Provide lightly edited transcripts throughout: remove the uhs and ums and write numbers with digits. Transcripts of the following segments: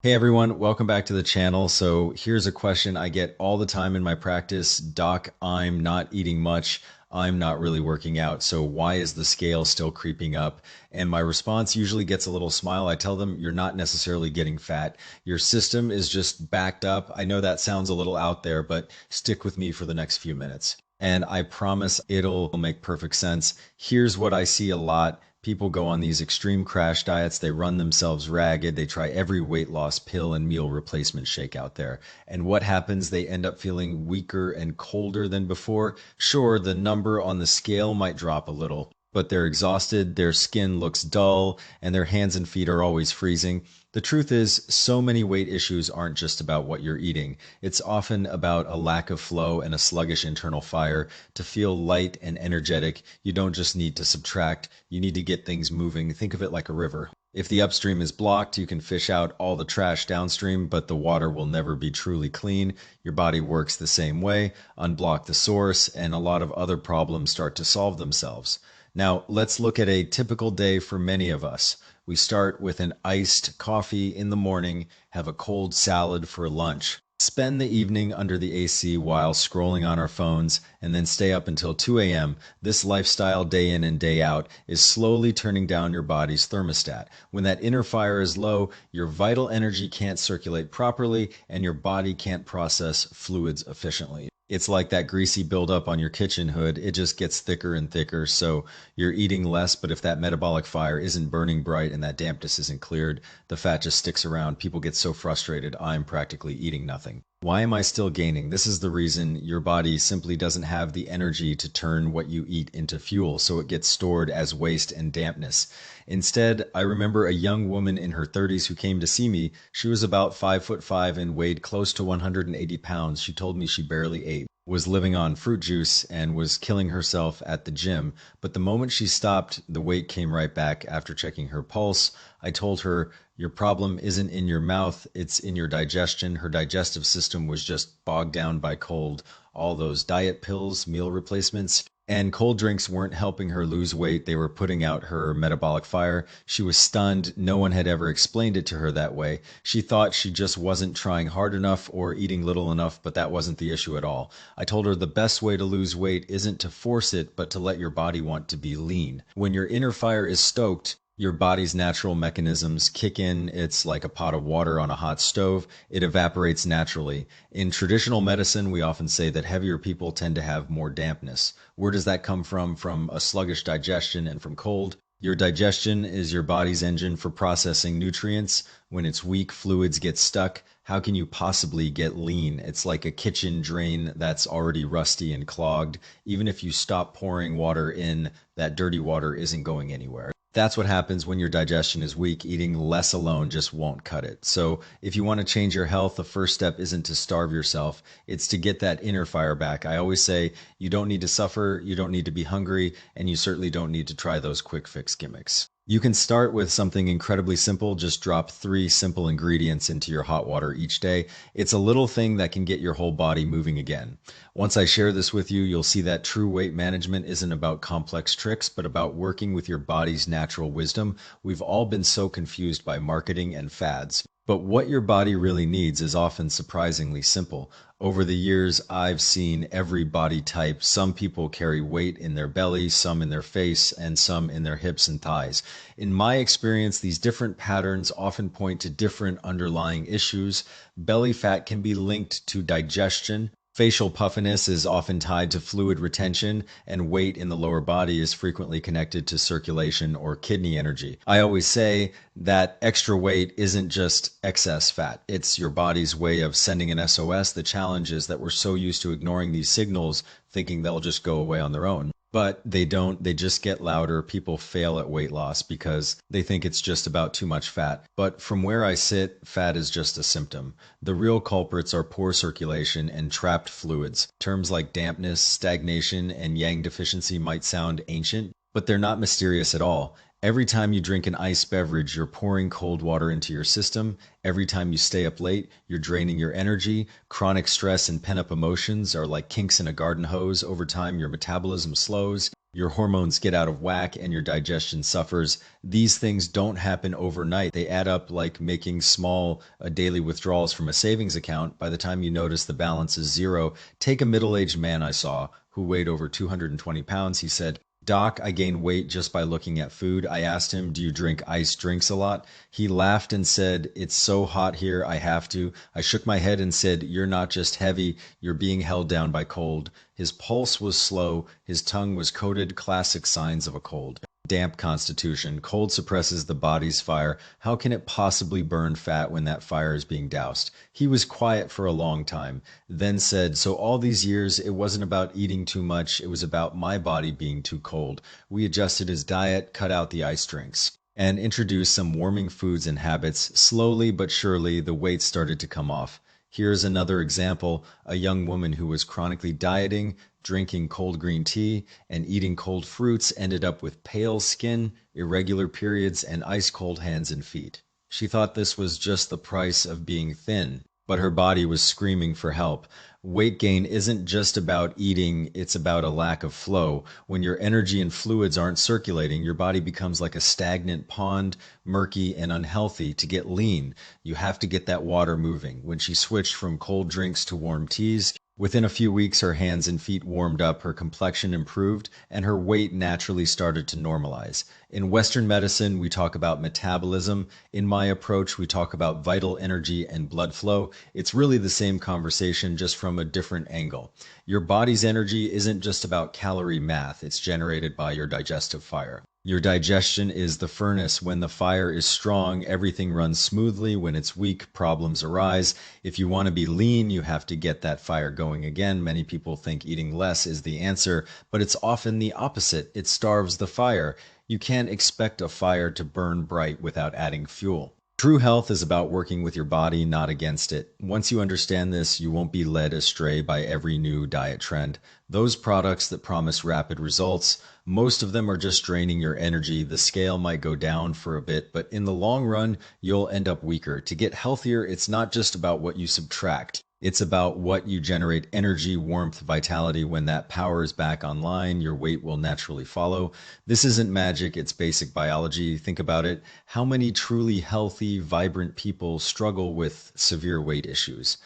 Hey everyone, welcome back to the channel. So here's a question I get all the time in my practice. Doc, I'm not eating much. I'm not really working out. So why is the scale still creeping up? And my response usually gets a little smile. I tell them you're not necessarily getting fat. Your system is just backed up. I know that sounds a little out there, but stick with me for the next few minutes. And I promise it'll make perfect sense. Here's what I see a lot. People go on these extreme crash diets, they run themselves ragged, they try every weight loss pill and meal replacement shake out there. And what happens? They end up feeling weaker and colder than before. Sure, the number on the scale might drop a little, but they're exhausted, their skin looks dull, and their hands and feet are always freezing. The truth is, so many weight issues aren't just about what you're eating. It's often about a lack of flow and a sluggish internal fire. To feel light and energetic, you don't just need to subtract, you need to get things moving. Think of it like a river. If the upstream is blocked, you can fish out all the trash downstream, but the water will never be truly clean. Your body works the same way. Unblock the source, and a lot of other problems start to solve themselves. Now, let's look at a typical day for many of us. We start with an iced coffee in the morning, have a cold salad for lunch, spend the evening under the AC while scrolling on our phones, and then stay up until 2 a.m. This lifestyle, day in and day out, is slowly turning down your body's thermostat. When that inner fire is low, your vital energy can't circulate properly, and your body can't process fluids efficiently. It's like that greasy buildup on your kitchen hood. It just gets thicker and thicker. So you're eating less, but if that metabolic fire isn't burning bright and that dampness isn't cleared, the fat just sticks around. People get so frustrated. I'm practically eating nothing. Why am I still gaining? This is the reason. Your body simply doesn't have the energy to turn what you eat into fuel, so it gets stored as waste and dampness. Instead, I remember a young woman in her 30s who came to see me. She was about 5'5" and weighed close to 180 pounds. She told me she barely ate, was living on fruit juice, and was killing herself at the gym. But the moment she stopped, the weight came right back. After checking her pulse, I told her, your problem isn't in your mouth, it's in your digestion. Her digestive system was just bogged down by cold. All those diet pills, meal replacements, and cold drinks weren't helping her lose weight. They were putting out her metabolic fire. She was stunned. No one had ever explained it to her that way. She thought she just wasn't trying hard enough or eating little enough, but that wasn't the issue at all. I told her the best way to lose weight isn't to force it, but to let your body want to be lean. When your inner fire is stoked, your body's natural mechanisms kick in. It's like a pot of water on a hot stove. It evaporates naturally. In traditional medicine, we often say that heavier people tend to have more dampness. Where does that come from? From a sluggish digestion and from cold. Your digestion is your body's engine for processing nutrients. When it's weak, fluids get stuck. How can you possibly get lean? It's like a kitchen drain that's already rusty and clogged. Even if you stop pouring water in, that dirty water isn't going anywhere. That's what happens when your digestion is weak. Eating less alone just won't cut it. So if you want to change your health, the first step isn't to starve yourself. It's to get that inner fire back. I always say you don't need to suffer, you don't need to be hungry, and you certainly don't need to try those quick fix gimmicks. You can start with something incredibly simple. Just drop 3 simple ingredients into your hot water each day. It's a little thing that can get your whole body moving again. Once I share this with you, you'll see that true weight management isn't about complex tricks, but about working with your body's natural wisdom. We've all been so confused by marketing and fads. But what your body really needs is often surprisingly simple. Over the years, I've seen every body type. Some people carry weight in their belly, some in their face, and some in their hips and thighs. In my experience, these different patterns often point to different underlying issues. Belly fat can be linked to digestion. Facial puffiness is often tied to fluid retention, and weight in the lower body is frequently connected to circulation or kidney energy. I always say that extra weight isn't just excess fat. It's your body's way of sending an SOS. The challenge is that we're so used to ignoring these signals, thinking they'll just go away on their own. But they don't, they just get louder. People fail at weight loss because they think it's just about too much fat. But from where I sit, fat is just a symptom. The real culprits are poor circulation and trapped fluids. Terms like dampness, stagnation, and yang deficiency might sound ancient, but they're not mysterious at all. Every time you drink an iced beverage, you're pouring cold water into your system. Every time you stay up late, you're draining your energy. Chronic stress and pent-up emotions are like kinks in a garden hose. Over time, your metabolism slows. Your hormones get out of whack and your digestion suffers. These things don't happen overnight. They add up like making small daily withdrawals from a savings account. By the time you notice the balance is zero, take a middle-aged man I saw who weighed over 220 pounds. He said, "Doc, I gained weight just by looking at food." I asked him, "Do you drink iced drinks a lot?" He laughed and said, "It's so hot here, I have to." I shook my head and said, "You're not just heavy, you're being held down by cold." His pulse was slow, his tongue was coated, classic signs of a cold. Damp constitution. Cold suppresses the body's fire. How can it possibly burn fat when that fire is being doused? He was quiet for a long time, then said, "So all these years, it wasn't about eating too much, it was about my body being too cold." We adjusted his diet, cut out the ice drinks, and introduced some warming foods and habits. Slowly but surely, the weight started to come off. Here's another example. A young woman who was chronically dieting, drinking cold green tea, and eating cold fruits ended up with pale skin, irregular periods, and ice cold hands and feet. She thought this was just the price of being thin, but her body was screaming for help. Weight gain isn't just about eating, it's about a lack of flow. When your energy and fluids aren't circulating, your body becomes like a stagnant pond, murky and unhealthy. To get lean, you have to get that water moving. When she switched from cold drinks to warm teas, within a few weeks her hands and feet warmed up, her complexion improved, and her weight naturally started to normalize. In Western medicine, we talk about metabolism. In my approach, we talk about vital energy and blood flow. It's really the same conversation, just from a different angle. Your body's energy isn't just about calorie math, it's generated by your digestive fire. Your digestion is the furnace. When the fire is strong, everything runs smoothly. When it's weak, problems arise. If you want to be lean, you have to get that fire going again. Many people think eating less is the answer, but it's often the opposite. It starves the fire. You can't expect a fire to burn bright without adding fuel. True health is about working with your body, not against it. Once you understand this, you won't be led astray by every new diet trend. Those products that promise rapid results, most of them are just draining your energy. The scale might go down for a bit, but in the long run, you'll end up weaker. To get healthier, it's not just about what you subtract. It's about what you generate: energy, warmth, vitality. When that power is back online, your weight will naturally follow. This isn't magic, it's basic biology. Think about it. How many truly healthy, vibrant people struggle with severe weight issues?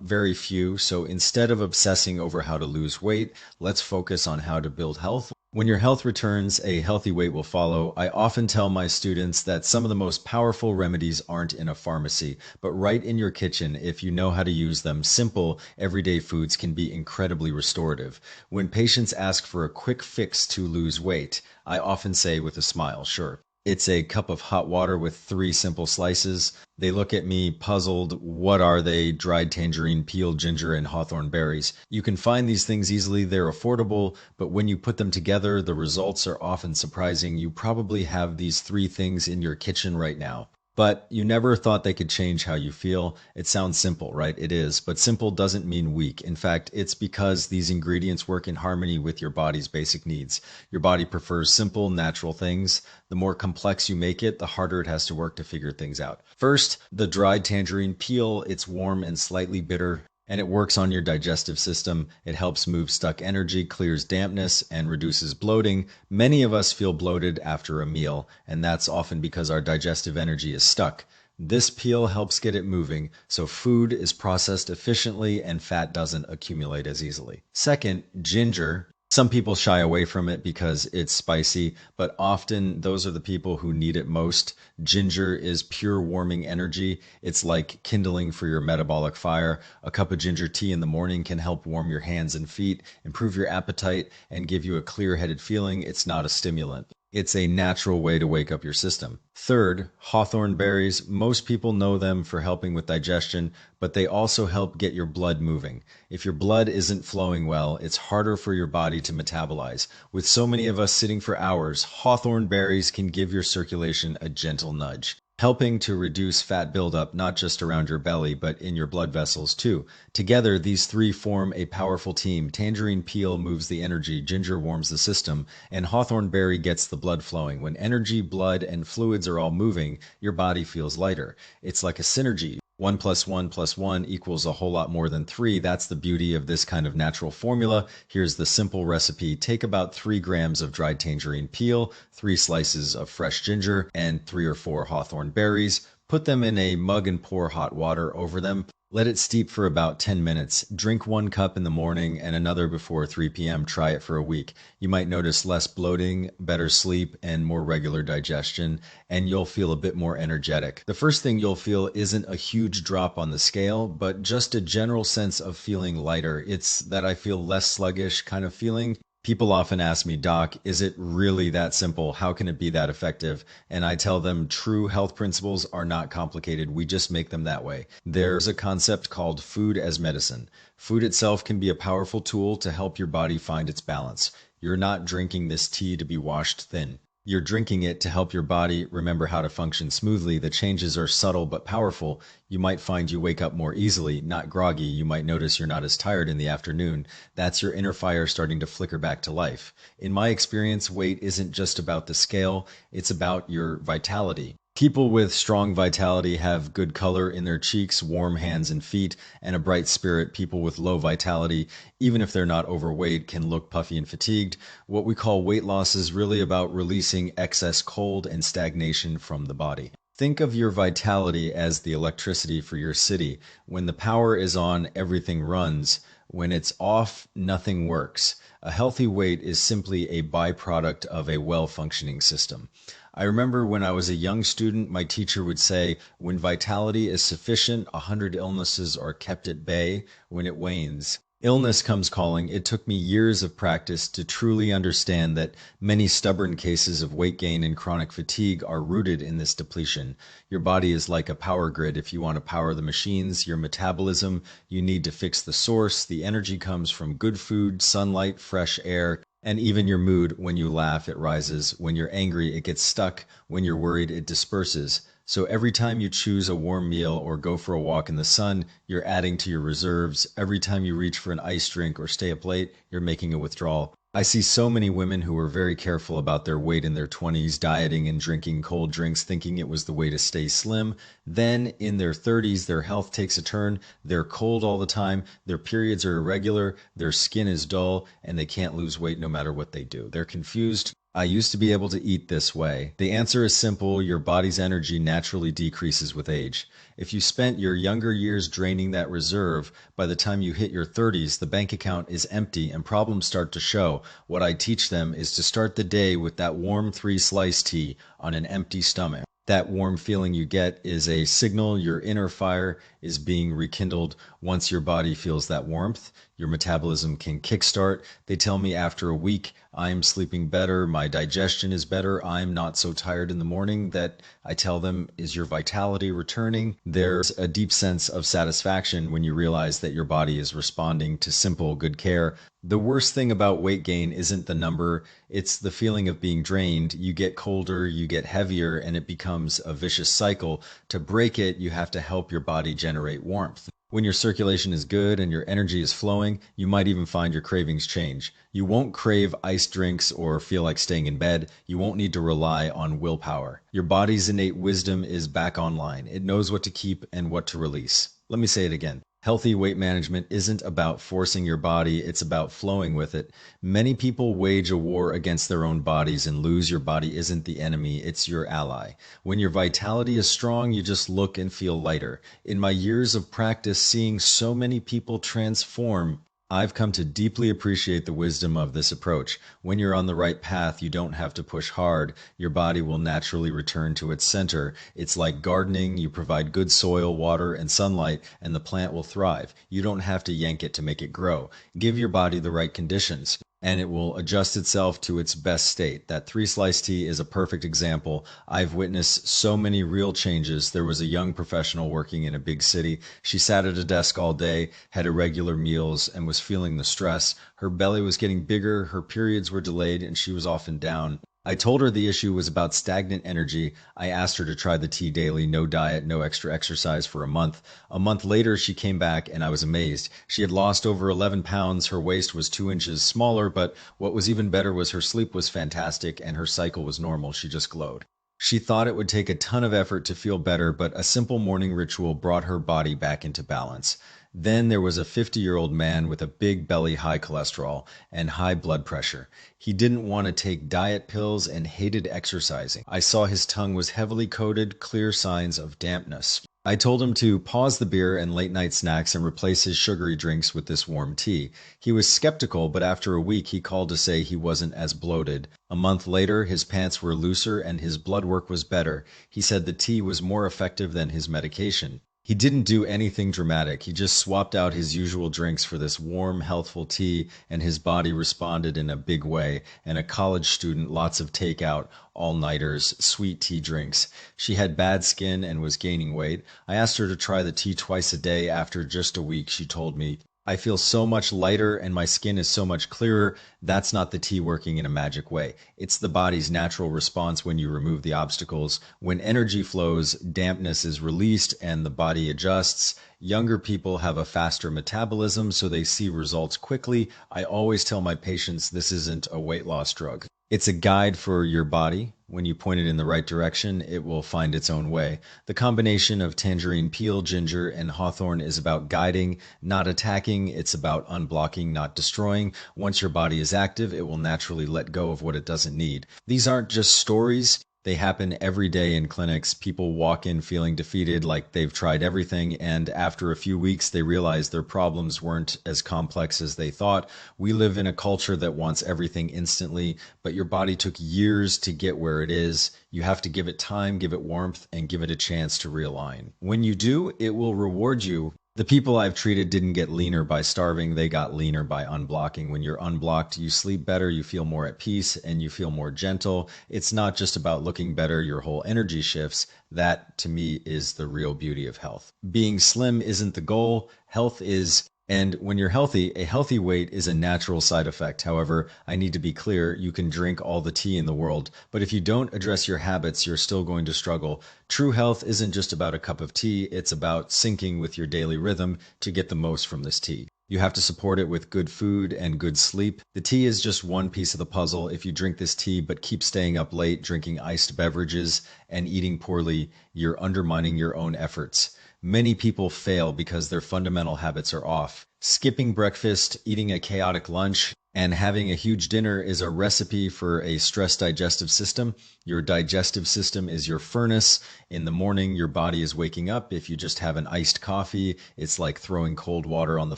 Very few. So instead of obsessing over how to lose weight, let's focus on how to build health. When your health returns, a healthy weight will follow. I often tell my students that some of the most powerful remedies aren't in a pharmacy, but right in your kitchen if you know how to use them. Simple, everyday foods can be incredibly restorative. When patients ask for a quick fix to lose weight, I often say with a smile, "Sure. It's a cup of hot water with 3 simple slices." They look at me puzzled. What are they? Dried tangerine, peeled ginger, and hawthorn berries. You can find these things easily. They're affordable, but when you put them together, the results are often surprising. You probably have these 3 things in your kitchen right now, but you never thought they could change how you feel. It sounds simple, right? It is, but simple doesn't mean weak. In fact, it's because these ingredients work in harmony with your body's basic needs. Your body prefers simple, natural things. The more complex you make it, the harder it has to work to figure things out. First, the dried tangerine peel. It's warm and slightly bitter, and it works on your digestive system. It helps move stuck energy, clears dampness, and reduces bloating. Many of us feel bloated after a meal, and that's often because our digestive energy is stuck. This peel helps get it moving, so food is processed efficiently and fat doesn't accumulate as easily. Second, ginger. Some people shy away from it because it's spicy, but often those are the people who need it most. Ginger is pure warming energy. It's like kindling for your metabolic fire. A cup of ginger tea in the morning can help warm your hands and feet, improve your appetite, and give you a clear-headed feeling. It's not a stimulant. It's a natural way to wake up your system. Third, hawthorn berries. Most people know them for helping with digestion, but they also help get your blood moving. If your blood isn't flowing well, it's harder for your body to metabolize. With so many of us sitting for hours, hawthorn berries can give your circulation a gentle nudge, helping to reduce fat buildup not just around your belly, but in your blood vessels too. Together, these 3 form a powerful team. Tangerine peel moves the energy, ginger warms the system, and hawthorn berry gets the blood flowing. When energy, blood, and fluids are all moving, your body feels lighter. It's like a synergy. 1 plus 1 plus 1 equals a whole lot more than 3. That's the beauty of this kind of natural formula. Here's the simple recipe. Take about 3 grams of dried tangerine peel, 3 slices of fresh ginger, and 3 or 4 hawthorn berries. Put them in a mug and pour hot water over them. Let it steep for about 10 minutes. Drink 1 cup in the morning and another before 3 p.m. Try it for a week. You might notice less bloating, better sleep, and more regular digestion, and you'll feel a bit more energetic. The first thing you'll feel isn't a huge drop on the scale, but just a general sense of feeling lighter. It's that I feel less sluggish kind of feeling. People often ask me, Doc, is it really that simple? How can it be that effective? And I tell them true health principles are not complicated. We just make them that way. There's a concept called food as medicine. Food itself can be a powerful tool to help your body find its balance. You're not drinking this tea to be washed thin. You're drinking it to help your body remember how to function smoothly. The changes are subtle but powerful. You might find you wake up more easily, not groggy. You might notice you're not as tired in the afternoon. That's your inner fire starting to flicker back to life. In my experience, weight isn't just about the scale, it's about your vitality. People with strong vitality have good color in their cheeks, warm hands and feet, and a bright spirit. People with low vitality, even if they're not overweight, can look puffy and fatigued. What we call weight loss is really about releasing excess cold and stagnation from the body. Think of your vitality as the electricity for your city. When the power is on, everything runs. When it's off, nothing works. A healthy weight is simply a byproduct of a well-functioning system. I remember when I was a young student, my teacher would say, when vitality is sufficient, 100 illnesses are kept at bay. When it wanes, illness comes calling. It took me years of practice to truly understand that many stubborn cases of weight gain and chronic fatigue are rooted in this depletion. Your body is like a power grid. If you want to power the machines, your metabolism, you need to fix the source. The energy comes from good food, sunlight, fresh air, and even your mood. When you laugh, it rises. When you're angry, it gets stuck. When you're worried, it disperses. So every time you choose a warm meal or go for a walk in the sun, you're adding to your reserves. Every time you reach for an iced drink or stay up late, you're making a withdrawal. I see so many women who are very careful about their weight in their 20s, dieting and drinking cold drinks, thinking it was the way to stay slim. Then in their 30s, their health takes a turn. They're cold all the time. Their periods are irregular. Their skin is dull, and they can't lose weight no matter what they do. They're confused. I used to be able to eat this way. The answer is simple. Your body's energy naturally decreases with age. If you spent your younger years draining that reserve, by the time you hit your 30s, the bank account is empty and problems start to show. What I teach them is to start the day with that warm 3-slice tea on an empty stomach. That warm feeling you get is a signal your inner fire is being rekindled. Once your body feels that warmth, your metabolism can kickstart. They tell me after a week, I'm sleeping better, my digestion is better, I'm not so tired in the morning. That I tell them, is your vitality returning? There's a deep sense of satisfaction when you realize that your body is responding to simple, good care. The worst thing about weight gain isn't the number, it's the feeling of being drained. You get colder, you get heavier, and it becomes a vicious cycle. To break it, you have to help your body generate warmth. When your circulation is good and your energy is flowing, you might even find your cravings change. You won't crave iced drinks or feel like staying in bed. You won't need to rely on willpower. Your body's innate wisdom is back online. It knows what to keep and what to release. Let me say it again. Healthy weight management isn't about forcing your body, it's about flowing with it. Many people wage a war against their own bodies and lose. Your body isn't the enemy, it's your ally. When your vitality is strong, you just look and feel lighter. In my years of practice seeing so many people transform, I've come to deeply appreciate the wisdom of this approach. When you're on the right path, you don't have to push hard. Your body will naturally return to its center. It's like gardening. You provide good soil, water, and sunlight, and the plant will thrive. You don't have to yank it to make it grow. Give your body the right conditions, and it will adjust itself to its best state. That 3-slice tea is a perfect example. I've witnessed so many real changes. There was a young professional working in a big city. She sat at a desk all day, had irregular meals, and was feeling the stress. Her belly was getting bigger, her periods were delayed, and she was often down. I told her the issue was about stagnant energy. I asked her to try the tea daily, no diet, no extra exercise for a month. A month later, she came back and I was amazed. She had lost over 11 pounds. Her waist was 2 inches smaller, but what was even better was her sleep was fantastic and her cycle was normal. She just glowed. She thought it would take a ton of effort to feel better, but a simple morning ritual brought her body back into balance. Then there was a 50-year-old man with a big belly, high cholesterol, and high blood pressure. He didn't want to take diet pills and hated exercising. I saw his tongue was heavily coated, clear signs of dampness. I told him to pause the beer and late night snacks and replace his sugary drinks with this warm tea. He was skeptical, but after a week he called to say he wasn't as bloated. A month later, his pants were looser and his blood work was better. He said the tea was more effective than his medication. He didn't do anything dramatic. He just swapped out his usual drinks for this warm, healthful tea, and his body responded in a big way. And a college student, lots of takeout, all-nighters, sweet tea drinks. She had bad skin and was gaining weight. I asked her to try the tea twice a day. After just a week, she told me, I feel so much lighter and my skin is so much clearer. That's not the tea working in a magic way. It's the body's natural response when you remove the obstacles. When energy flows, dampness is released and the body adjusts. Younger people have a faster metabolism, so they see results quickly. I always tell my patients this isn't a weight loss drug. It's a guide for your body. When you point it in the right direction, it will find its own way. The combination of tangerine peel, ginger, and hawthorn is about guiding, not attacking. It's about unblocking, not destroying. Once your body is active, it will naturally let go of what it doesn't need. These aren't just stories. They happen every day in clinics. People walk in feeling defeated, like they've tried everything, and after a few weeks, they realize their problems weren't as complex as they thought. We live in a culture that wants everything instantly, but your body took years to get where it is. You have to give it time, give it warmth, and give it a chance to realign. When you do, it will reward you. The people I've treated didn't get leaner by starving, they got leaner by unblocking. When you're unblocked, you sleep better, you feel more at peace, and you feel more gentle. It's not just about looking better, your whole energy shifts. That, to me, is the real beauty of health. Being slim isn't the goal, health is. And when you're healthy, a healthy weight is a natural side effect. However, I need to be clear, you can drink all the tea in the world, but if you don't address your habits, you're still going to struggle. True health isn't just about a cup of tea, it's about syncing with your daily rhythm to get the most from this tea. You have to support it with good food and good sleep. The tea is just one piece of the puzzle. If you drink this tea but keep staying up late, drinking iced beverages, and eating poorly, you're undermining your own efforts. Many people fail because their fundamental habits are off. Skipping breakfast, eating a chaotic lunch, and having a huge dinner is a recipe for a stressed digestive system. Your digestive system is your furnace. In the morning, your body is waking up. If you just have an iced coffee, it's like throwing cold water on the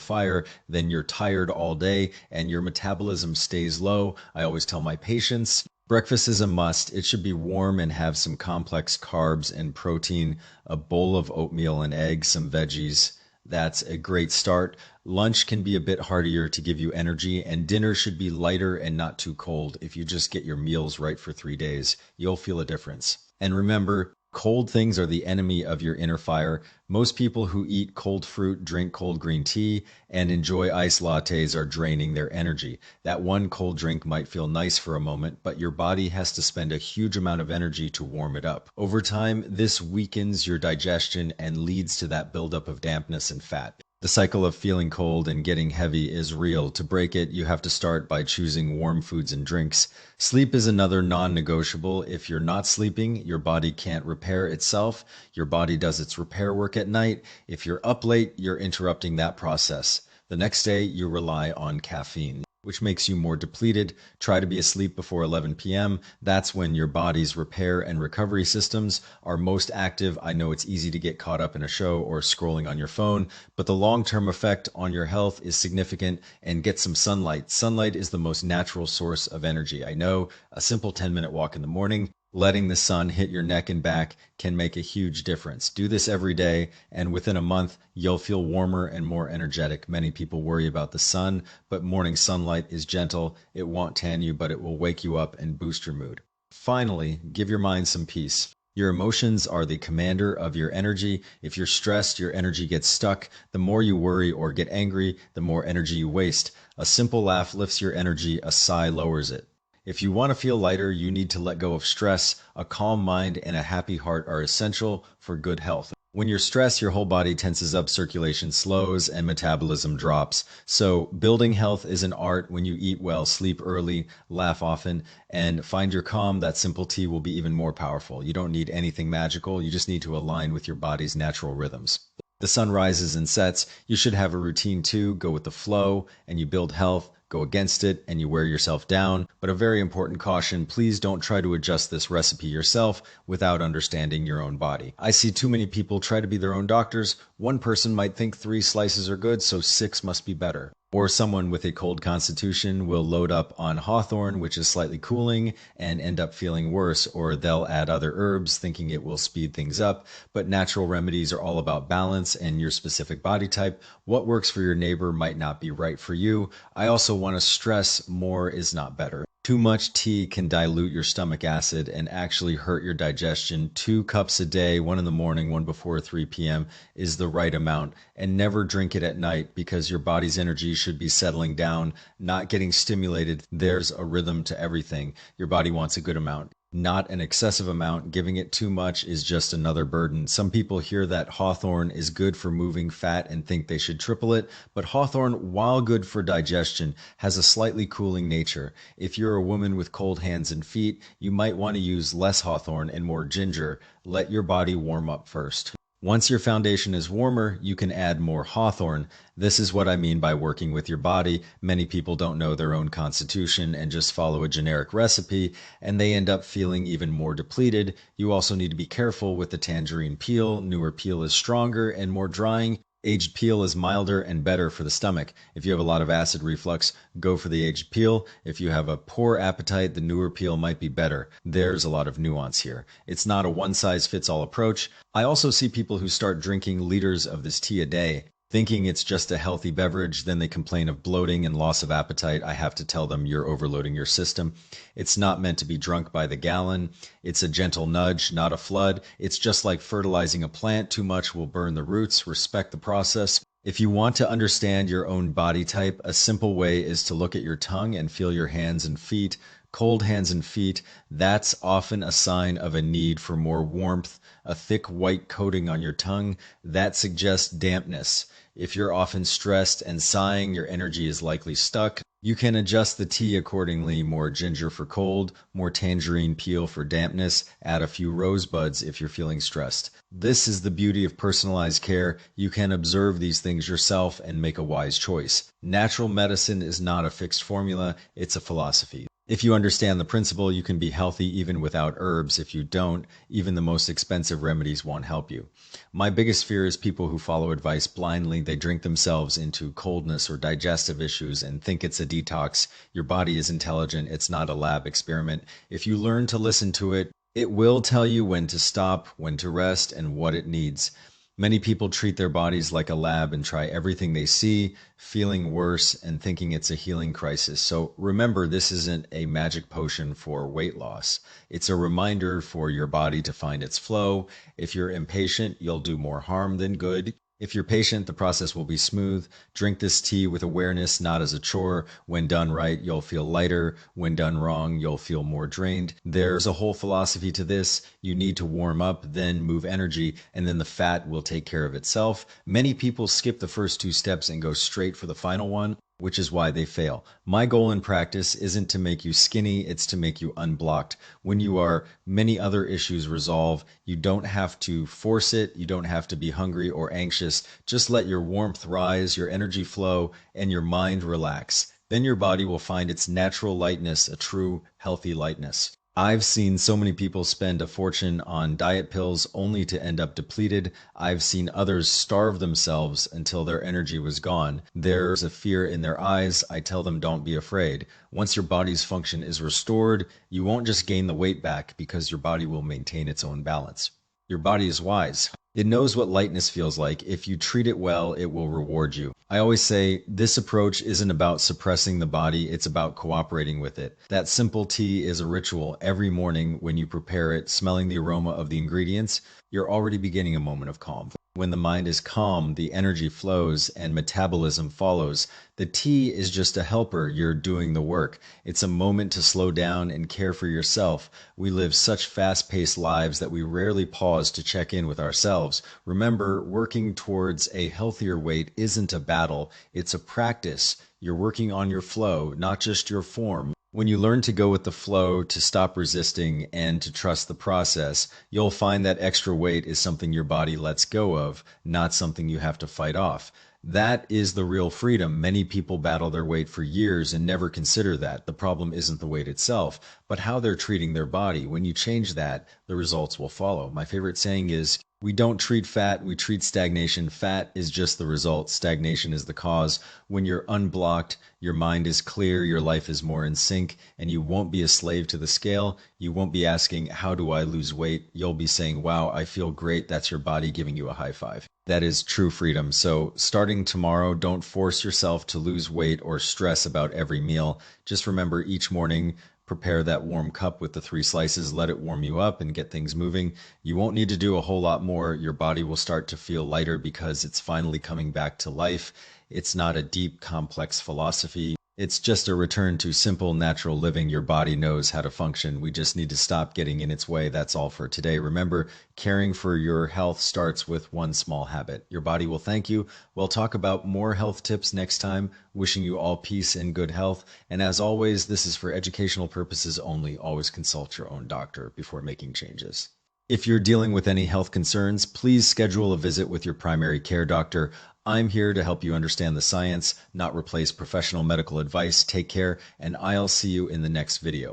fire. Then you're tired all day and your metabolism stays low. I always tell my patients, breakfast is a must. It should be warm and have some complex carbs and protein, a bowl of oatmeal and eggs, some veggies. That's a great start. Lunch can be a bit heartier to give you energy, and dinner should be lighter and not too cold. If you just get your meals right for 3 days, you'll feel a difference. And remember, cold things are the enemy of your inner fire. Most people who eat cold fruit, drink cold green tea, and enjoy iced lattes are draining their energy. That one cold drink might feel nice for a moment, but your body has to spend a huge amount of energy to warm it up. Over time, this weakens your digestion and leads to that buildup of dampness and fat. The cycle of feeling cold and getting heavy is real. To break it, you have to start by choosing warm foods and drinks. Sleep is another non-negotiable. If you're not sleeping, your body can't repair itself. Your body does its repair work at night. If you're up late, you're interrupting that process. The next day, you rely on caffeine, which makes you more depleted. Try to be asleep before 11 p.m. That's when your body's repair and recovery systems are most active. I know it's easy to get caught up in a show or scrolling on your phone, but the long-term effect on your health is significant. And get some sunlight. Sunlight is the most natural source of energy. I know a simple 10-minute walk in the morning, letting the sun hit your neck and back can make a huge difference. Do this every day, and within a month, you'll feel warmer and more energetic. Many people worry about the sun, but morning sunlight is gentle. It won't tan you, but it will wake you up and boost your mood. Finally, give your mind some peace. Your emotions are the commander of your energy. If you're stressed, your energy gets stuck. The more you worry or get angry, the more energy you waste. A simple laugh lifts your energy, a sigh lowers it. If you want to feel lighter, you need to let go of stress. A calm mind and a happy heart are essential for good health. When you're stressed, your whole body tenses up, circulation slows, and metabolism drops. So, building health is an art. When you eat well, sleep early, laugh often, and find your calm, that simple tea will be even more powerful. You don't need anything magical, you just need to align with your body's natural rhythms. The sun rises and sets. You should have a routine too. Go with the flow, and you build health. Go against it, and you wear yourself down. But a very important caution, please don't try to adjust this recipe yourself without understanding your own body. I see too many people try to be their own doctors. One person might think 3 slices are good, so 6 must be better. Or someone with a cold constitution will load up on hawthorn, which is slightly cooling, and end up feeling worse, or they'll add other herbs thinking it will speed things up. But natural remedies are all about balance and your specific body type. What works for your neighbor might not be right for you. I also want to stress more is not better. Too much tea can dilute your stomach acid and actually hurt your digestion. 2 cups a day, one in the morning, one before 3 p.m., is the right amount. And never drink it at night because your body's energy should be settling down, not getting stimulated. There's a rhythm to everything. Your body wants a good amount, not an excessive amount. Giving it too much is just another burden. Some people hear that hawthorn is good for moving fat and think they should triple it, but hawthorn, while good for digestion, has a slightly cooling nature. If you're a woman with cold hands and feet, you might want to use less hawthorn and more ginger. Let your body warm up first. Once your foundation is warmer, you can add more hawthorn. This is what I mean by working with your body. Many people don't know their own constitution and just follow a generic recipe, and they end up feeling even more depleted. You also need to be careful with the tangerine peel. Newer peel is stronger and more drying. Aged peel is milder and better for the stomach. If you have a lot of acid reflux, go for the aged peel. If you have a poor appetite, the newer peel might be better. There's a lot of nuance here. It's not a one-size-fits-all approach. I also see people who start drinking liters of this tea a day, thinking it's just a healthy beverage. Then they complain of bloating and loss of appetite. I have to tell them you're overloading your system. It's not meant to be drunk by the gallon. It's a gentle nudge, not a flood. It's just like fertilizing a plant. Too much will burn the roots. Respect the process. If you want to understand your own body type, a simple way is to look at your tongue and feel your hands and feet. Cold hands and feet, that's often a sign of a need for more warmth. A thick white coating on your tongue, that suggests dampness. If you're often stressed and sighing, your energy is likely stuck. You can adjust the tea accordingly. More ginger for cold, more tangerine peel for dampness. Add a few rosebuds if you're feeling stressed. This is the beauty of personalized care. You can observe these things yourself and make a wise choice. Natural medicine is not a fixed formula, it's a philosophy. If you understand the principle, you can be healthy even without herbs. If you don't, even the most expensive remedies won't help you. My biggest fear is people who follow advice blindly. They drink themselves into coldness or digestive issues and think it's a detox. Your body is intelligent. It's not a lab experiment. If you learn to listen to it, it will tell you when to stop, when to rest, and what it needs. Many people treat their bodies like a lab and try everything they see, feeling worse and thinking it's a healing crisis. So remember, this isn't a magic potion for weight loss. It's a reminder for your body to find its flow. If you're impatient, you'll do more harm than good. If you're patient, the process will be smooth. Drink this tea with awareness, not as a chore. When done right, you'll feel lighter. When done wrong, you'll feel more drained. There's a whole philosophy to this. You need to warm up, then move energy, and then the fat will take care of itself. Many people skip the first 2 steps and go straight for the final one, which is why they fail. My goal in practice isn't to make you skinny, it's to make you unblocked. When you are many other issues resolve, you don't have to force it, you don't have to be hungry or anxious. Just let your warmth rise, your energy flow, and your mind relax. Then your body will find its natural lightness, a true, healthy lightness. I've seen so many people spend a fortune on diet pills only to end up depleted. I've seen others starve themselves until their energy was gone. There's a fear in their eyes. I tell them don't be afraid. Once your body's function is restored, you won't just gain the weight back because your body will maintain its own balance. Your body is wise. It knows what lightness feels like. If you treat it well, it will reward you. I always say this approach isn't about suppressing the body, it's about cooperating with it. That simple tea is a ritual. Every morning when you prepare it, smelling the aroma of the ingredients, you're already beginning a moment of calm. When the mind is calm, the energy flows and metabolism follows. The tea is just a helper. You're doing the work. It's a moment to slow down and care for yourself. We live such fast-paced lives that we rarely pause to check in with ourselves. Remember, working towards a healthier weight isn't a battle, it's a practice. You're working on your flow, not just your form. When you learn to go with the flow, to stop resisting, and to trust the process, you'll find that extra weight is something your body lets go of, not something you have to fight off. That is the real freedom. Many people battle their weight for years and never consider that. The problem isn't the weight itself, but how they're treating their body. When you change that, the results will follow. My favorite saying is, we don't treat fat, we treat stagnation. Fat is just the result. Stagnation is the cause. When you're unblocked, your mind is clear, your life is more in sync, and you won't be a slave to the scale. You won't be asking, how do I lose weight? You'll be saying, wow, I feel great. That's your body giving you a high five. That is true freedom. So starting tomorrow, don't force yourself to lose weight or stress about every meal. Just remember each morning, prepare that warm cup with the 3 slices, let it warm you up and get things moving. You won't need to do a whole lot more. Your body will start to feel lighter because it's finally coming back to life. It's not a deep, complex philosophy. It's just a return to simple, natural living. Your body knows how to function. We just need to stop getting in its way. That's all for today. Remember, caring for your health starts with one small habit. Your body will thank you. We'll talk about more health tips next time. Wishing you all peace and good health. And as always, this is for educational purposes only. Always consult your own doctor before making changes. If you're dealing with any health concerns, please schedule a visit with your primary care doctor. I'm here to help you understand the science, not replace professional medical advice. Take care, and I'll see you in the next video.